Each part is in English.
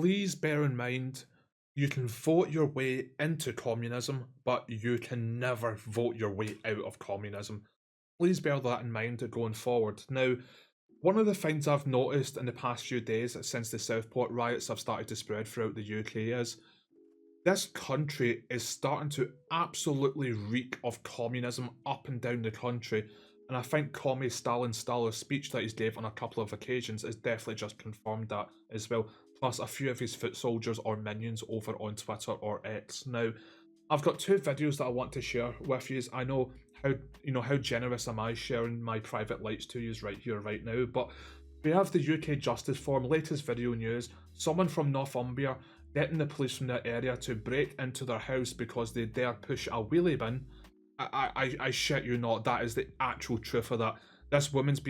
please bear in mind, you can vote your way into communism, but you can never vote your way out of communism. Please bear that in mind going forward. Now, one of the things I've noticed in the past few days since the Southport riots have started to spread throughout the UK is this country is starting to absolutely reek of communism up and down the country. And I think Commie Stalin's speech that he's gave on a couple of occasions has definitely just confirmed that as well. Plus a few of his foot soldiers or minions over on Twitter or X. Now, I've got two videos that I want to share with you. I know how generous am I sharing my private lights to you right here, right now, but we have the UK Justice Forum latest video news. Someone from Northumbria getting the police from that area to break into their house because they dare push a wheelie bin. I shit you not, that is the actual truth of that. This woman's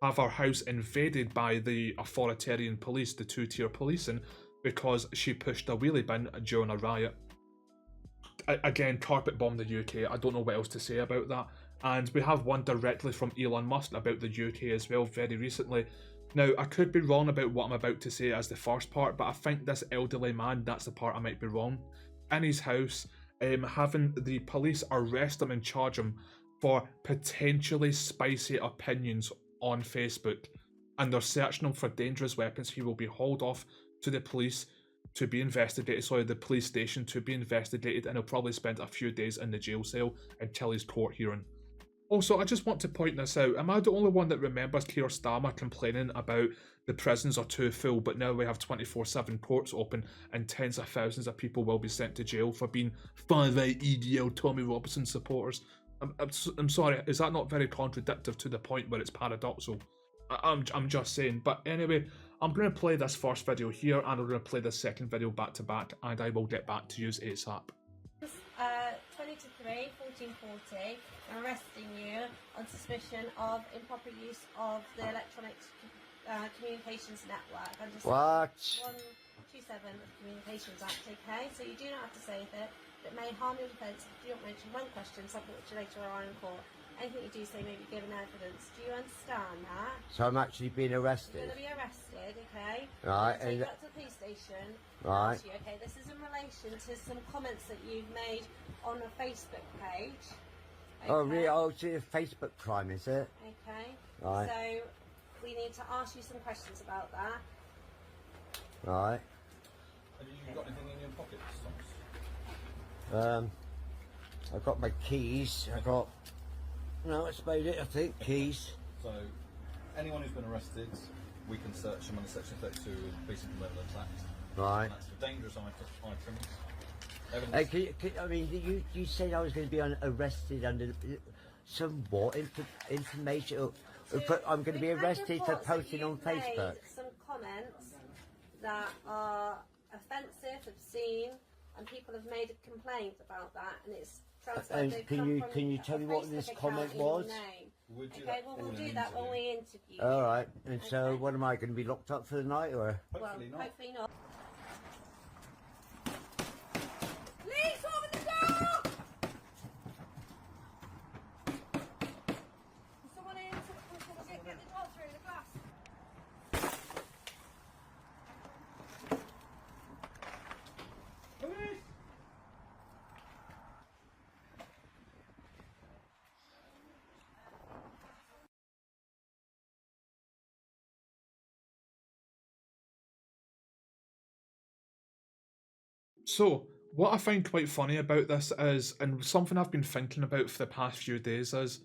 have her house invaded by the authoritarian police, the two-tier policing, because she pushed a wheelie bin during a riot. Again, carpet bomb the UK. I don't know what else to say about that. And we have one directly from Elon Musk about the UK as well very recently. Now, I could be wrong about what I'm about to say as the first part, but I think this elderly man, that's the part I might be wrong, in his house, having the police arrest him and charge him for potentially spicy opinions on Facebook. And they're searching him for dangerous weapons. He will be hauled off to the police to be investigated, the police station to be investigated, and he'll probably spend a few days in the jail cell until his court hearing. Also, I just want to point this out. Am I the only one that remembers Keir Starmer complaining about the prisons are too full, but now we have 24/7 courts open and tens of thousands of people will be sent to jail for being 5'8" EDL Tommy Robinson supporters? I'm sorry, is that not very contradictory to the point where it's paradoxical? I'm just saying. But anyway, I'm going to play this first video here and I'm going to play the second video back to back, and I will get back to you ASAP. 20 to 3, 1440, arresting you on suspicion of improper use of the electronic communications network under Section 127 of the Communications Act, okay? So you do not have to say that it may harm your defence if you don't mention one question, something which you later are in court. Anything you do say may be given evidence. Do you understand that? So I'm actually being arrested? You're going to be arrested, okay? Right. So you got to the police station. Right. You, okay, this is in relation to some comments that you've made on a Facebook page. Okay? Oh, really? Oh, it's a Facebook crime, is it? Okay. Right. So we need to ask you some questions about that. Right. Have you got anything in your pockets, Thomas? I've got my keys. I've got... No, that's about it, I think. Keys. So, anyone who's been arrested, we can search them under Section 32 of Basic Criminal Act. Right. That's for dangerous items. I mean, you said I was going to be arrested under some what information? I'm going to be arrested for posting on Facebook. Some comments that are offensive, obscene, and people have made a complaint about that, and it's. And can you tell me what this comment was? Okay, well we'll do that when we interview. All right. And so, what am I going to be locked up for the night, or? Hopefully not. Hopefully not. Please open the door! Someone in to get the door through the glass. Police! So, what I find quite funny about this is, and something I've been thinking about for the past few days is,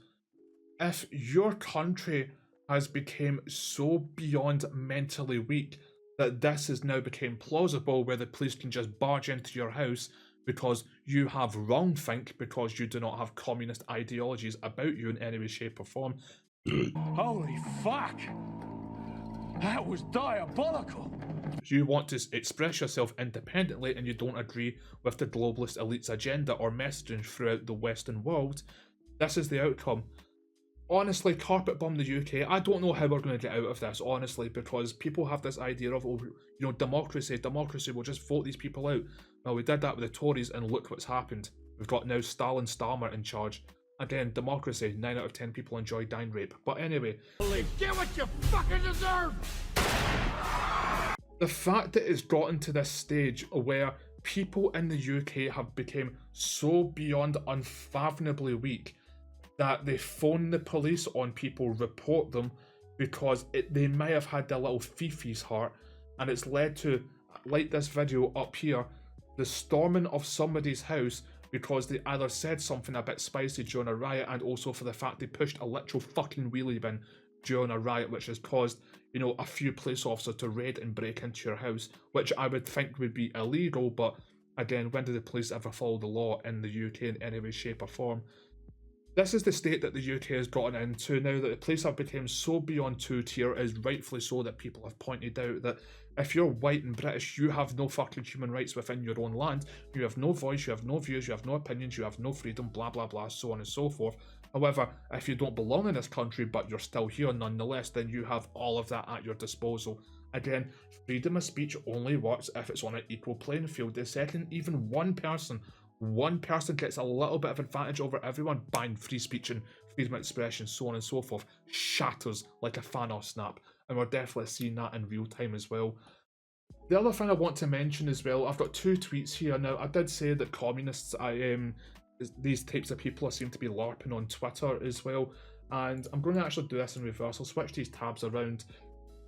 if your country has become so beyond mentally weak that this has now become plausible where the police can just barge into your house because you have wrong think because you do not have communist ideologies about you in any way, shape or form. Holy fuck! That was diabolical! You want to express yourself independently and you don't agree with the globalist elite's agenda or messaging throughout the Western world, this is the outcome. Honestly, carpet bomb the UK. I don't know how we're going to get out of this, honestly, because people have this idea of, democracy, we'll just vote these people out. Well, we did that with the Tories and look what's happened. We've got now Starmer in charge. Again, democracy, 9 out of 10 people enjoy dying rape. But anyway. Get what you fucking deserve! The fact that it's gotten to this stage where people in the UK have become so beyond unfathomably weak that they phone the police on people, report them, because they may have had their little fifi's heart, and it's led to, like this video up here, the storming of somebody's house because they either said something a bit spicy during a riot, and also for the fact they pushed a literal fucking wheelie bin during a riot, which has caused, you know, a few police officers to raid and break into your house, which I would think would be illegal, but again, when did the police ever follow the law in the UK in any way, shape or form? This is the state that the UK has gotten into now, that the police have become so beyond two-tier, is rightfully so, that people have pointed out that if you're white and British, you have no fucking human rights within your own land. You have no voice, you have no views, you have no opinions, you have no freedom, blah blah blah, so on and so forth. However, if you don't belong in this country but you're still here nonetheless, then you have all of that at your disposal. Again, freedom of speech only works if it's on an equal playing field. The second even one person gets a little bit of advantage over everyone, bang, free speech and freedom of expression, so on and so forth, shatters like a Thanos snap. And we're definitely seeing that in real time as well. The other thing I want to mention as well, I've got two tweets here. Now, I did say that communists, these types of people seem to be LARPing on Twitter as well. And I'm going to actually do this in reverse. I'll switch these tabs around.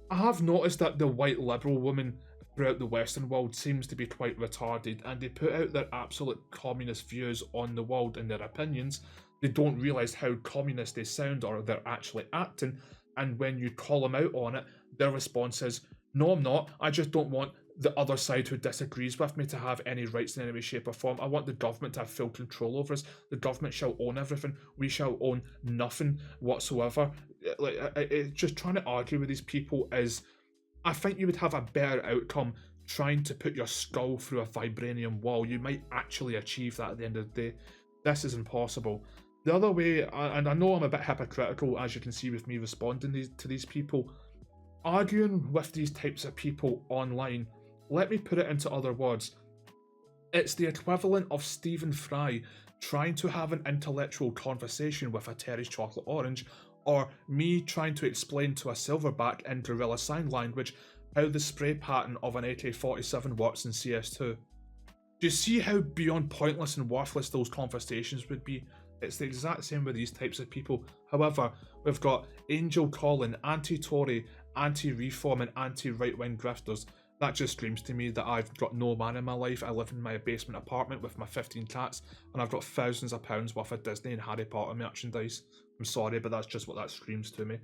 I have noticed that the white liberal woman throughout the Western world seems to be quite retarded, and they put out their absolute communist views on the world and their opinions. They don't realise how communist they sound or they're actually acting, and when you call them out on it, their response is, no I'm not, I just don't want the other side who disagrees with me to have any rights in any way, shape or form. I want the government to have full control over us. The government shall own everything. We shall own nothing whatsoever. Like, just trying to argue with these people is, I think you would have a better outcome trying to put your skull through a vibranium wall. You might actually achieve that at the end of the day. This is impossible. The other way, and I know I'm a bit hypocritical, as you can see with me responding to these people, arguing with these types of people online, let me put it into other words. It's the equivalent of Stephen Fry trying to have an intellectual conversation with a Terry's Chocolate Orange, or me trying to explain to a silverback in Gorilla Sign Language how the spray pattern of an AK-47 works in CS2. Do you see how beyond pointless and worthless those conversations would be? It's the exact same with these types of people. However, we've got Angel Collin, anti-Tory, anti-reform and anti-right-wing grifters. That just screams to me that I've got no man in my life. I live in my basement apartment with my 15 cats, and I've got thousands of pounds worth of Disney and Harry Potter merchandise. I'm sorry, but that's just what that screams to me.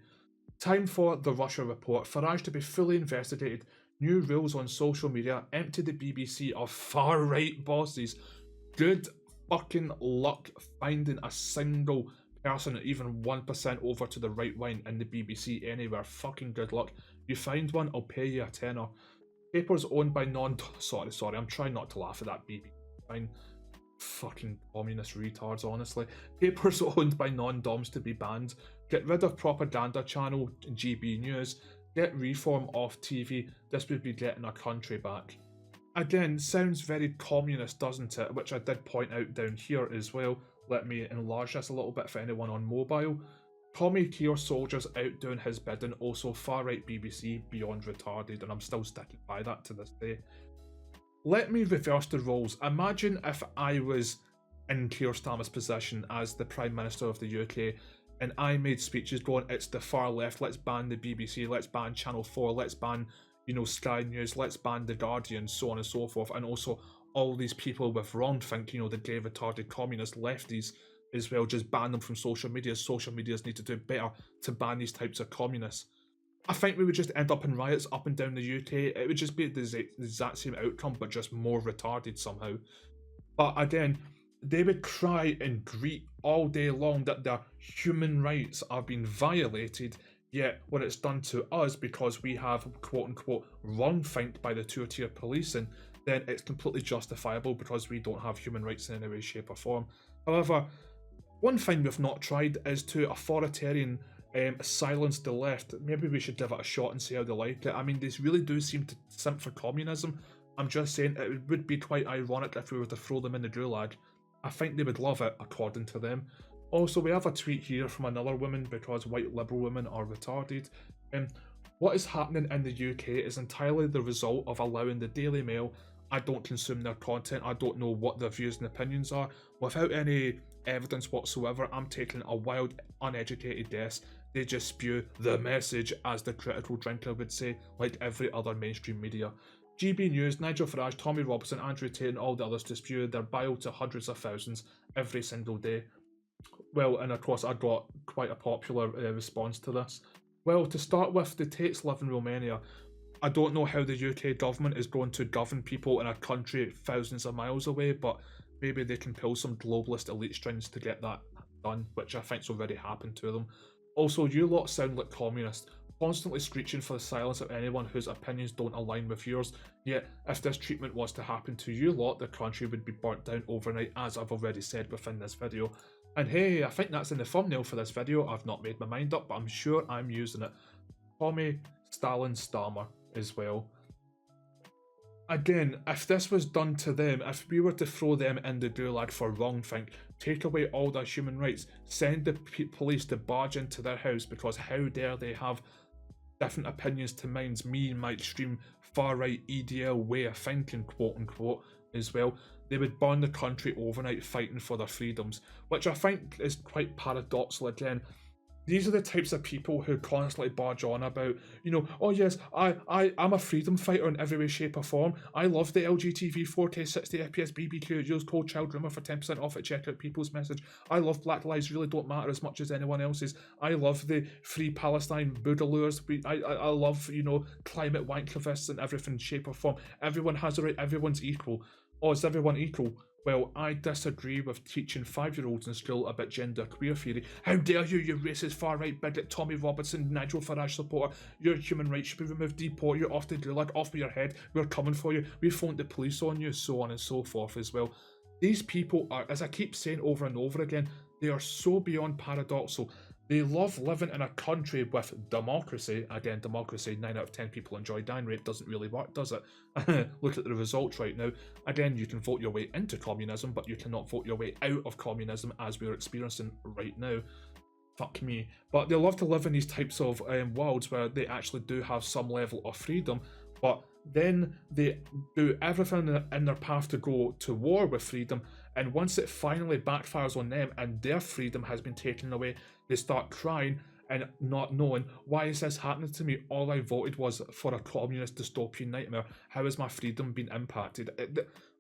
Time for the Russia report. Farage to be fully investigated. New rules on social media. Empty the BBC of far-right bosses. Good fucking luck finding a single person, even 1% over to the right wing in the BBC anywhere. Fucking good luck. You find one, I'll pay you a tenner. Papers owned by sorry, I'm trying not to laugh at that BBC. Fine. Fucking communist retards, honestly. Papers owned by non-doms to be banned. Get rid of propaganda channel GB News. Get reform off TV. This would be getting our country back. Again, sounds very communist, doesn't it? Which I did point out down here as well. Let me enlarge this a little bit for anyone on mobile. Commie Keir soldiers out doing his bidding. Also far-right BBC, beyond retarded, and I'm still sticking by that to this day. Let me reverse the roles. Imagine if I was in Keir Starmer's position as the Prime Minister of the UK, and I made speeches going, it's the far left, let's ban the BBC, let's ban Channel 4, let's ban, you know, Sky News, let's ban The Guardian, so on and so forth, and also all these people with wrongthink, you know, the gay retarded communist lefties as well, just ban them from social media. Social medias need to do better to ban these types of communists. I think we would just end up in riots up and down the UK. It would just be the exact same outcome, but just more retarded somehow. But again, they would cry and greet all day long that their human rights are being violated, yet when it's done to us because we have quote-unquote wrongthinked by the two-tier policing, then it's completely justifiable because we don't have human rights in any way, shape or form. However, one thing we've not tried is to authoritarian silence the left. Maybe we should give it a shot and see how they like it. I mean, they really do seem to simp for communism. I'm just saying it would be quite ironic if we were to throw them in the gulag. I think they would love it, according to them. Also, we have a tweet here from another woman because white liberal women are retarded. What is happening in the UK is entirely the result of allowing the Daily Mail. I don't consume their content, I don't know what their views and opinions are. Without any evidence whatsoever, I'm taking a wild, uneducated guess. They just spew the message, as the critical drinker would say, like every other mainstream media. GB News, Nigel Farage, Tommy Robinson, Andrew Tate and all the others to spew their bile to hundreds of thousands every single day. Well, and of course I got quite a popular response to this. Well, to start with, the Tates live in Romania. I don't know how the UK government is going to govern people in a country thousands of miles away, but maybe they can pull some globalist elite strings to get that done, which I think's already happened to them. Also, you lot sound like communists, constantly screeching for the silence of anyone whose opinions don't align with yours, yet if this treatment was to happen to you lot, the country would be burnt down overnight, as I've already said within this video. And hey, I think that's in the thumbnail for this video. I've not made my mind up, but I'm sure I'm using it. Tommy Stalin Starmer as well. Again, if this was done to them, if we were to throw them in the gulag for wrongthink, take away all their human rights, send the police to barge into their house because how dare they have different opinions to mine's, me and my extreme far-right EDL way of thinking, quote-unquote, as well, they would burn the country overnight fighting for their freedoms, which I think is quite paradoxical again. These are the types of people who constantly barge on about, you know, oh yes, I'm a freedom fighter in every way, shape or form. I love the LGTV 4K 60 FPS BBQ. Use code CHILDRUMOR for 10% off at checkout. People's Message. I love Black Lives Really Don't Matter as much as anyone else's. I love the Free Palestine Boodalures. I love, you know, climate wankervists in everything, shape or form. Everyone has a right, everyone's equal. Oh, is everyone equal? Well, I disagree with teaching 5-year-olds in school about gender queer theory. How dare you, you racist far-right bigot, Tommy Robinson, Nigel Farage supporter. Your human rights should be removed, deport you, off the gulag, off with your head. We're coming for you. We phoned the police on you, so on and so forth as well. These people are, as I keep saying over and over again, they are so beyond paradoxical. They love living in a country with democracy. Again, democracy, 9 out of 10 people enjoy dying rate. Doesn't really work, does it? Look at the results right now. Again, you can vote your way into communism, but you cannot vote your way out of communism as we're experiencing right now. Fuck me. But they love to live in these types of worlds where they actually do have some level of freedom, but then they do everything in their path to go to war with freedom, and once it finally backfires on them and their freedom has been taken away, they start crying and not knowing, why is this happening to me? All I voted was for a communist dystopian nightmare. How has my freedom been impacted?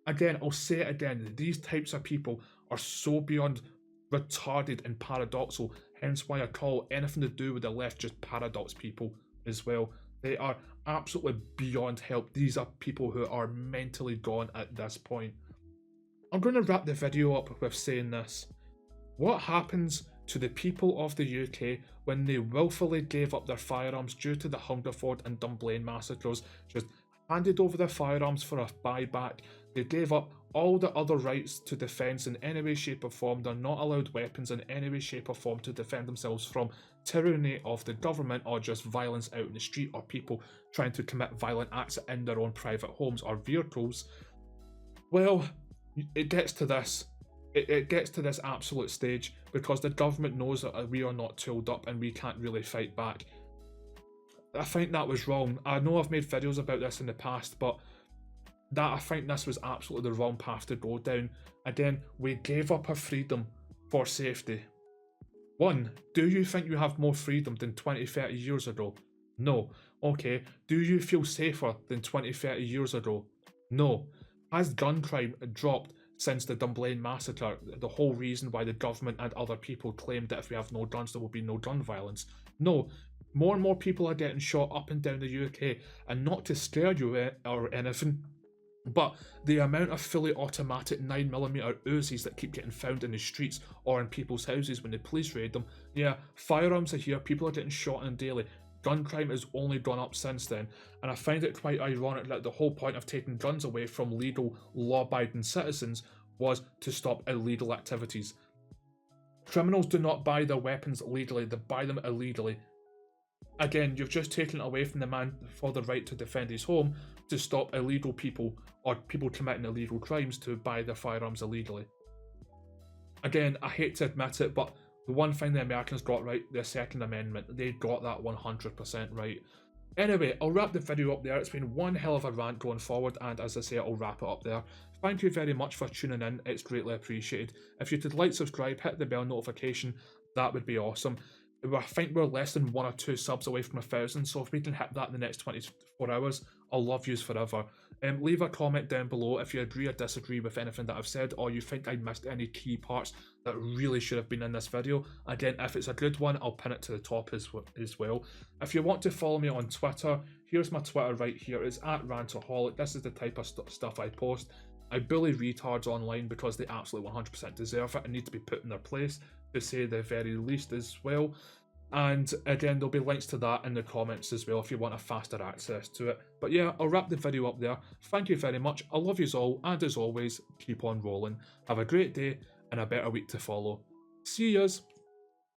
Again, I'll say it again, these types of people are so beyond retarded and paradoxical, hence why I call anything to do with the left just paradox people as well. They are absolutely beyond help. These are people who are mentally gone at this point. I'm going to wrap the video up with saying this. What happens to the people of the UK when they willfully gave up their firearms due to the Hungerford and Dunblane massacres, just handed over their firearms for a buyback? They gave up all the other rights to defence in any way, shape or form. They're not allowed weapons in any way, shape or form to defend themselves from tyranny of the government or just violence out in the street or people trying to commit violent acts in their own private homes or vehicles. Well, it gets to this. It gets to this absolute stage because the government knows that we are not tooled up and we can't really fight back. I think that was wrong. I know I've made videos about this in the past, but I think this was absolutely the wrong path to go down. Again, we gave up our freedom for safety. One, do you think you have more freedom than 20, 30 years ago? No. Okay, do you feel safer than 20, 30 years ago? No. Has gun crime dropped since the Dunblane massacre, the whole reason why the government and other people claimed that if we have no guns there will be no gun violence? No. More and more people are getting shot up and down the UK, and not to scare you or anything, but the amount of fully automatic 9mm Uzis that keep getting found in the streets or in people's houses when the police raid them, yeah, firearms are here, people are getting shot on daily. Gun crime has only gone up since then, and I find it quite ironic that the whole point of taking guns away from legal, law-abiding citizens was to stop illegal activities. Criminals do not buy their weapons legally, they buy them illegally. Again, you've just taken away from the man for the right to defend his home to stop illegal people or people committing illegal crimes to buy their firearms illegally. Again, I hate to admit it, but the one thing the Americans got right, their Second Amendment, they got that 100% right. Anyway, I'll wrap the video up there. It's been one hell of a rant going forward, and as I say, I'll wrap it up there. Thank you very much for tuning in. It's greatly appreciated. If you could like, subscribe, hit the bell notification, that would be awesome. I think we're less than 1 or 2 subs away from 1,000, so if we can hit that in the next 24 hours, I'll love yous forever. Leave a comment down below if you agree or disagree with anything that I've said, or you think I missed any key parts that really should have been in this video. Again, if it's a good one, I'll pin it to the top as well. If you want to follow me on Twitter, here's my Twitter right here. It's at rant-A-holic. This is the type of stuff I post. I bully retards online because they absolutely 100% deserve it and need to be put in their place, to say the very least as well. And again, there'll be links to that in the comments as well if you want a faster access to it. But yeah, I'll wrap the video up there. Thank you very much. I love yous all, and as always, keep on rolling. Have a great day and a better week to follow. See yous.